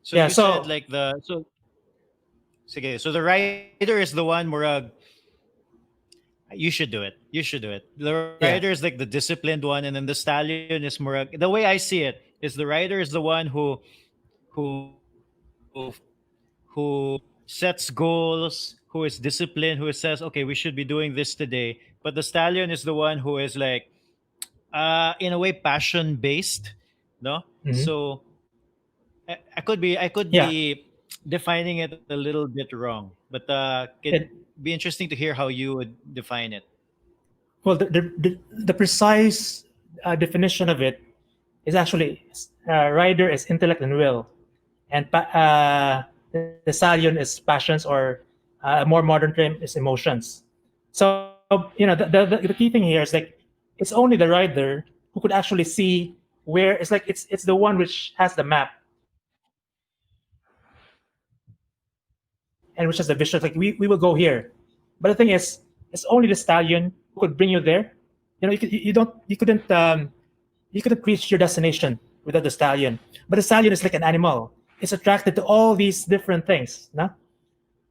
So Yeah. you said So like the so sige, so the rider is the one murag you should do it. You should do it. The rider is yeah. like the disciplined one, and then the stallion is murag. The way I see it is the rider is the one who sets goals, who is disciplined, who says, okay, we should be doing this today. But the stallion is the one who is like in a way passion based, no? Hmm. So I could be Yeah. defining it a little bit wrong, but could It, be interesting to hear how you would define it. well, the precise definition of it is actually rider is intellect and will, and the stallion is passions, or a more modern term is emotions. So the key thing here is like it's only the rider who could actually see where it's like it's the one which has the map and which has the vision. Like we will go here, but the thing is, it's only the stallion who could bring you there. You don't you couldn't reach your destination without the stallion. But the stallion is like an animal. It's attracted to all these different things. No?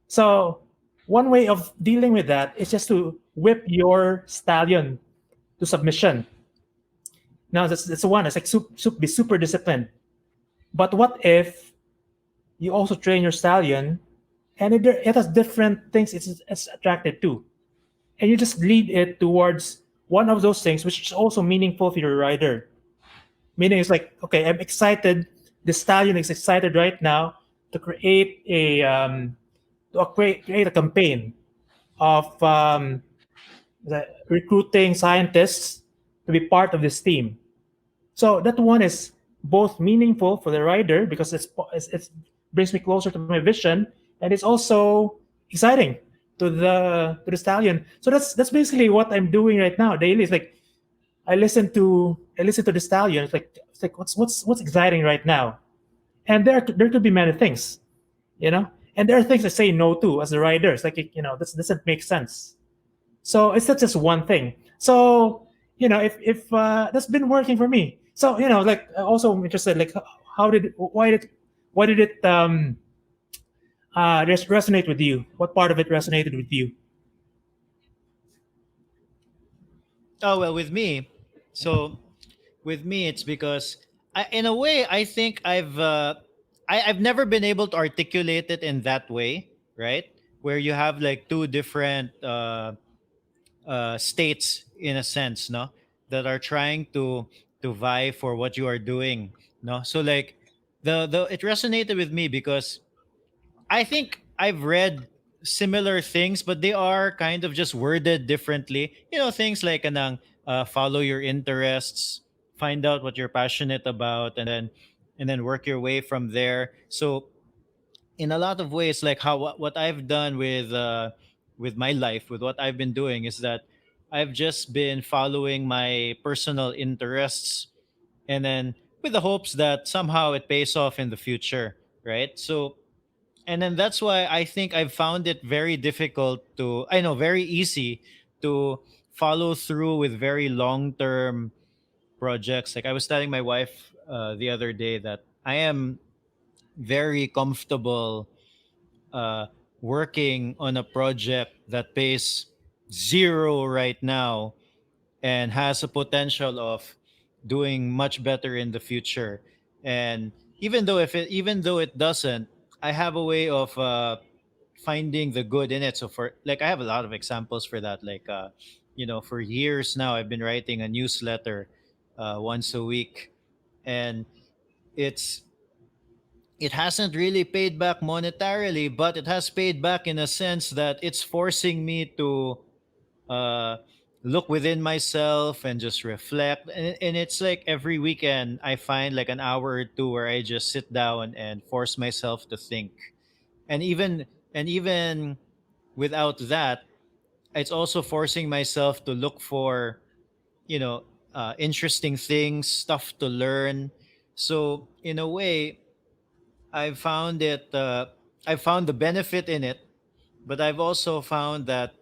So one way of dealing with that is just to whip your stallion to submission. Now that's the one. It's like be super disciplined. But what if you also train your stallion, and it has different things it's attracted to, and you just lead it towards one of those things, which is also meaningful for your rider. Meaning it's like, okay, I'm excited. The stallion is excited right now to create a campaign of recruiting scientists to be part of this team. So that one is both meaningful for the rider because it brings me closer to my vision, and it's also exciting to the stallion. So that's basically what I'm doing right now daily. It's like I listen to the stallion. It's like what's exciting right now, and there could be many things, you know, and there are things I say no to as a rider. It's like this doesn't make sense. So it's not just one thing. So if that's been working for me. So like also I'm interested like how did why did it resonate with you? What part of it resonated with you? Oh well, with me, so with me, it's because in a way, I think I've never been able to articulate it in that way, right? Where you have like two different states in a sense, no, that are trying to vie for what you are doing, no. So like the it resonated with me because I think I've read similar things, but they are kind of just worded differently. You know, things like anang follow your interests, find out what you're passionate about, and then work your way from there. So in a lot of ways, like how what I've done with my life, with what I've been doing, is that I've just been following my personal interests, and then with the hopes that somehow it pays off in the future, right? So and then that's why I think I've found it very difficult to I know very easy to follow through with very long term projects. Like I was telling my wife the other day that I am very comfortable uh, working on a project that pays zero right now and has a potential of doing much better in the future. And even though it doesn't, I have a way of finding the good in it. So for like I have a lot of examples for that. Like for years now I've been writing a newsletter once a week, and it's it hasn't really paid back monetarily, but it has paid back in a sense that it's forcing me to uh, look within myself and just reflect. And it's like every weekend I find like an hour or two where I just sit down and force myself to think. And even without that, it's also forcing myself to look for you know interesting things, stuff to learn. So in a way, I've found it. I've found the benefit in it, but I've also found that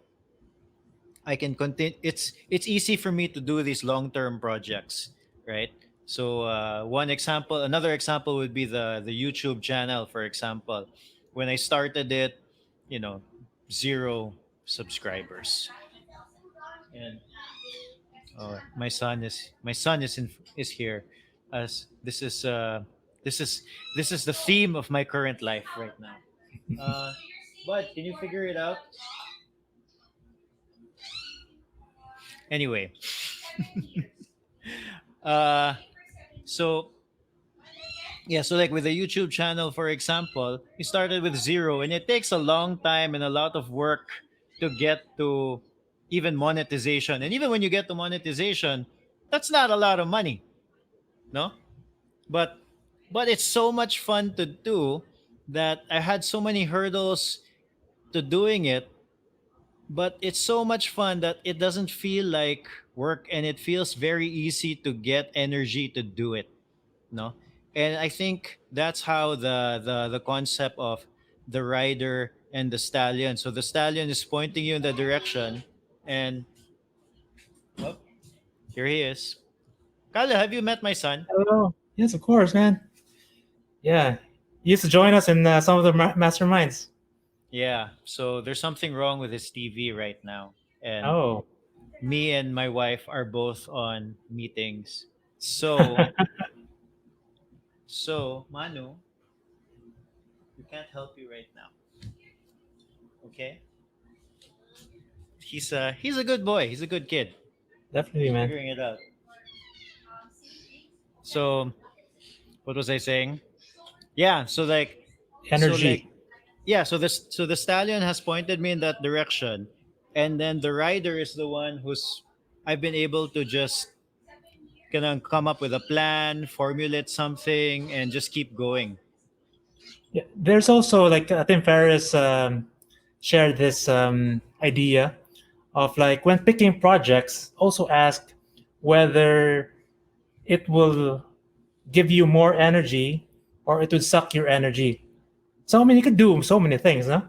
I can continue. It's easy for me to do these long term projects, right? So one example, another example would be the YouTube channel, for example. When I started it, you know, zero subscribers, and oh, my son is here, as this is this is the theme of my current life right now. Uh, but can you figure it out? Anyway, uh, so yeah, so like with the YouTube channel, for example, we started with zero, and it takes a long time and a lot of work to get to even monetization. And even when you get to monetization, that's not a lot of money, no? But it's so much fun to do that I had so many hurdles to doing it, but it's so much fun that it doesn't feel like work, and it feels very easy to get energy to do it, no? And I think that's how the concept of the rider and the stallion. So the stallion is pointing you in the direction, and oh, here he is. Kala, have you met my son? Hello. Yes, of course, man. Yeah. He used to join us in some of the masterminds. Yeah, so there's something wrong with his TV right now, and Oh. me and my wife are both on meetings. So Manu, we can't help you right now. Okay, he's a good boy. He's a good kid. Definitely, He's man. figuring it out. So what was I saying? Yeah, so like Energy. yeah, so the stallion has pointed me in that direction, and then the rider is the one who's I've been able to just gonna come up with a plan, formulate something, and just keep going. Yeah. There's also like Tim Ferriss shared this idea of like when picking projects, also ask whether it will give you more energy or it would suck your energy. So I mean, you could do so many things, no?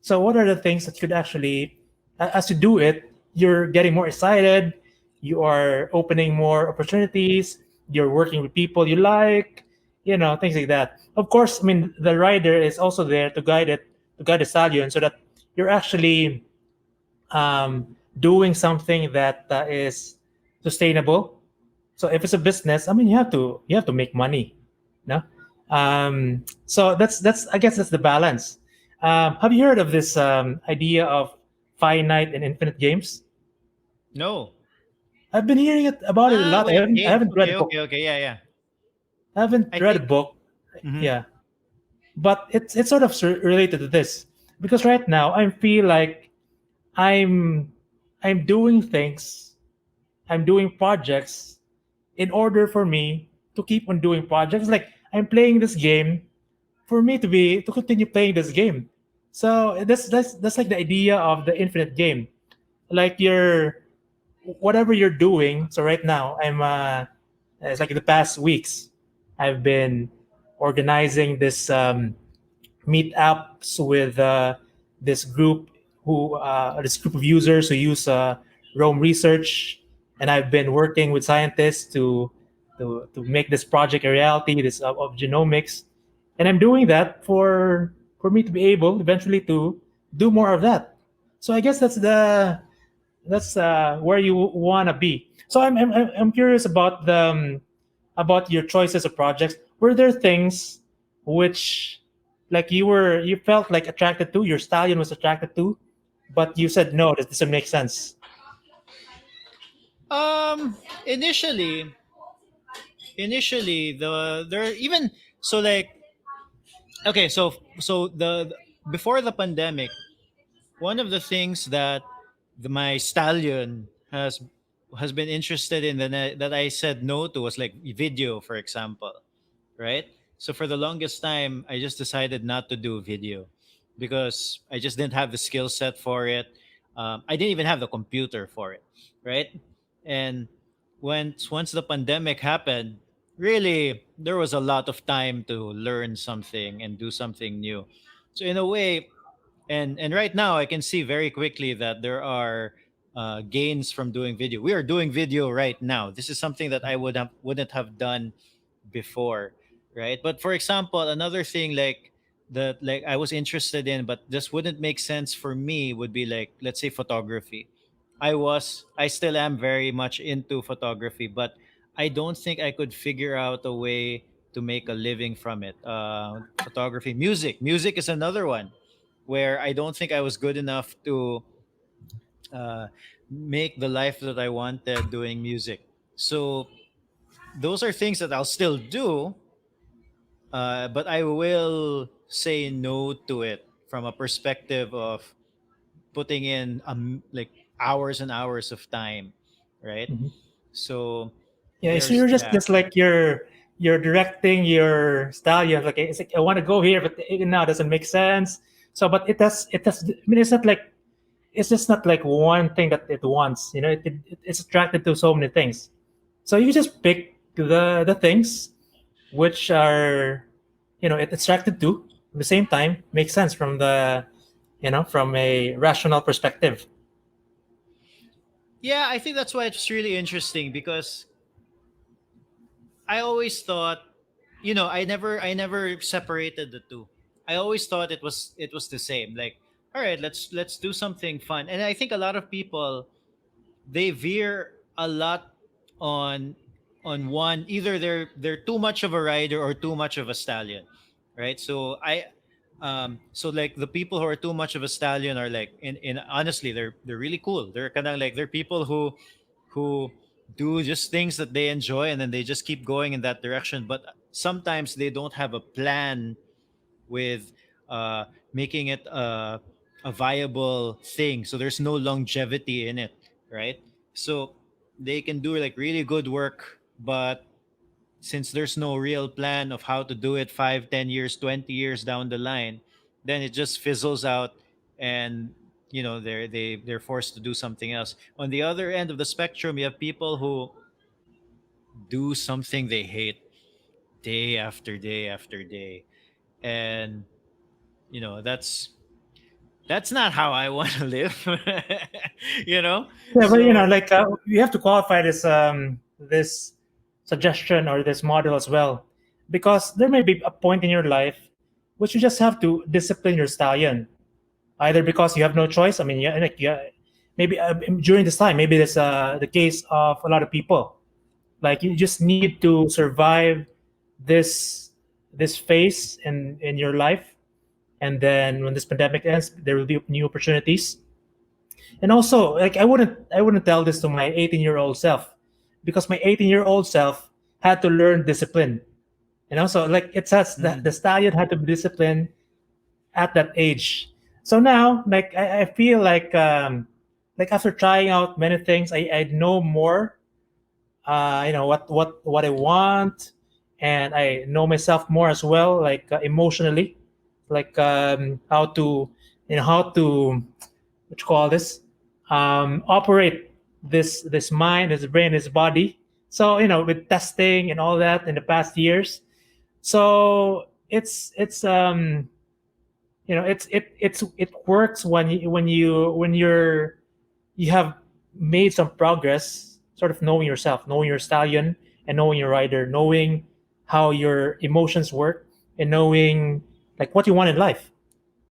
So what are the things that you could actually, as you do it, you're getting more excited, you are opening more opportunities, you're working with people you like, things like that. Of course, I mean, the rider is also there to guide it, to guide the stallion, so that you're actually doing something that is sustainable. So if it's a business, I mean, you have to make money, no? So that's I guess that's the balance. Have you heard of this idea of finite and infinite games? No. I've been hearing about it a lot. I Wait, haven't I game. haven't read a Okay, book. okay, okay. Yeah, yeah. I haven't I read a think. book. Mhm. Yeah, but it's sort of related to this because right now I feel like I'm I'm doing things, I'm doing projects in order for me to keep on doing projects. Like I'm playing this game for me to continue playing this game. So that's like the idea of the infinite game. Like you're whatever you're doing. So right now it's like the past weeks I've been organizing this meetups with this group of users who use Rome research, and I've been working with scientists to make this project a reality, this of genomics, and I'm doing that for me to be able eventually to do more of that. So I guess that's where you want to be. So I'm curious about your choices of projects. Were there things which like you felt like attracted to, your stallion was attracted to, but you said no, this doesn't make sense? Um, initially, the there even so like okay, so before the pandemic, one of the things that my stallion has been interested in that I said no to was like video, for example, right? So for the longest time, I just decided not to do video because I just didn't have the skill set for it. I didn't even have the computer for it, right? And once the pandemic happened, really there was a lot of time to learn something and do something new. So in a way, and right now I can see very quickly that there are gains from doing video. We are doing video right now. This is something that I wouldn't have done before, right? But for example, another thing like that, like I was interested in, but this wouldn't make sense for me, would be like, let's say, photography. I still am very much into photography, but I don't think I could figure out a way to make a living from it. Photography, music is another one where I don't think I was good enough to uh, make the life that I wanted doing music. So those are things that I'll still do, but I will say no to it from a perspective of putting in like hours and hours of time, right? Mhm. So Yeah, so there's you're just that. just like you're directing your style. You're like it's like I want to go here, but it now doesn't make sense. So, but it does. I mean, it's just not like one thing that it wants. You know, it's attracted to so many things. So you just pick the things which are it's attracted to at the same time makes sense from the from a rational perspective. Yeah, I think that's why it's really interesting because I always thought, I never separated the two. I always thought it was the same. Like, all right, let's do something fun. And I think a lot of people, they veer a lot on one. Either they're too much of a rider or too much of a stallion, right? So like the people who are too much of a stallion are like, in honestly, they're really cool. They're kind of like, they're people who do just things that they enjoy, and then they just keep going in that direction. But sometimes they don't have a plan with making it a viable thing. So there's no longevity in it, right? So they can do like really good work, but since there's no real plan of how to do it 5, 10 years, 20 years down the line, then it just fizzles out, and they're forced to do something else. On the other end of the spectrum, you have people who do something they hate day after day after day, and that's not how I want to live. you know Yeah, but so like you have to qualify this suggestion or this model as well, because there may be a point in your life which you just have to discipline your stallion, either because you have no choice. I mean, yeah, like yeah, maybe during this time, maybe that's the case of a lot of people. Like you just need to survive this this phase in your life, and then when this pandemic ends, there will be new opportunities. And also, like I wouldn't tell this to my 18-year-old self, because my 18-year-old self had to learn discipline. So like it says that the mm, stallion had to be disciplined at that age. So now, like I feel like after trying out many things, I know more. What I want, and I know myself more as well, like emotionally, like how to what you call this operate this mind, this brain, this body. So with testing and all that in the past years, so it works when you have made some progress, sort of knowing yourself, knowing your stallion, and knowing your rider, knowing how your emotions work, and knowing like what you want in life.